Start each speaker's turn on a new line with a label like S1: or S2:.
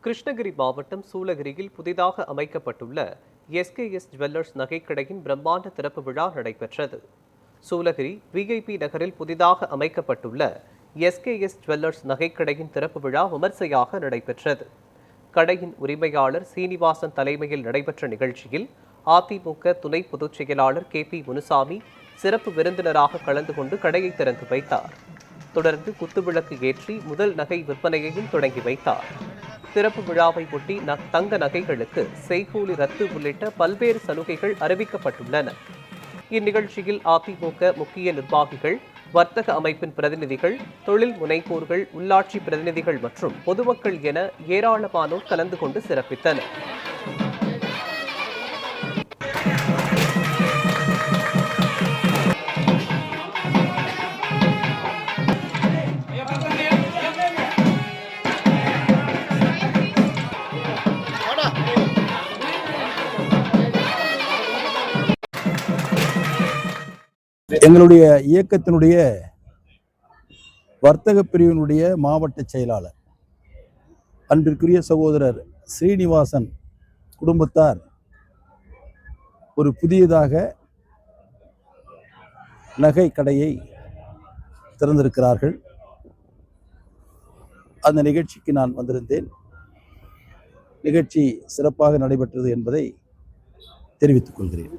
S1: கிருஷ்ணகிரி மாவட்டம் சூளகிரியில் புதிதாக அமைக்கப்பட்டுள்ள எஸ்கேஎஸ் ஜுவல்லர்ஸ் நகைக்கடையின் பிரம்மாண்ட திறப்பு விழா நடைபெற்றது. சூளகிரி விஐபி நகரில் புதிதாக அமைக்கப்பட்டுள்ள எஸ்கேஎஸ் ஜுவல்லர்ஸ் நகைக்கடையின் திறப்பு விழா விமர்சையாக நடைபெற்றது. கடையின் உரிமையாளர் சீனிவாசன் தலைமையில் நடைபெற்ற நிகழ்ச்சியில் அதிமுக துணை பொதுச் செயலாளர் KP முனுசாமி சிறப்பு விருந்தினராக கலந்து கொண்டு கடையை திறந்து வைத்தார். தொடர்ந்து குத்துவிளக்கு ஏற்றி முதல் நகை விற்பனையையும் தொடங்கி வைத்தார். திறப்பு விழாவை ஒட்டி தங்க நகைகளுக்கு செய்கூலி ரத்து உள்ளிட்ட பல்வேறு சலுகைகள் அறிவிக்கப்பட்டுள்ளன. இந்நிகழ்ச்சியில் அதிமுக முக்கிய நிர்வாகிகள், வர்த்தக அமைப்பின் பிரதிநிதிகள், தொழில் முனைவோர்கள், உள்ளாட்சி பிரதிநிதிகள் மற்றும் பொதுமக்கள் என ஏராளமானோர் கலந்து கொண்டு சிறப்பித்தனர்.
S2: எங்களுடைய இயக்கத்தினுடைய வர்த்தக பிரிவினுடைய மாவட்ட செயலாளர் அன்பிற்குரிய சகோதரர் ஸ்ரீனிவாசன் குடும்பத்தார் ஒரு புதியதாக நகை கடையை திறந்திருக்கிறார்கள். அந்த நிகழ்ச்சிக்கு நான் வந்திருந்தேன். நிகழ்ச்சி சிறப்பாக நடைபெற்றது என்பதை தெரிவித்துக் கொள்கிறேன்.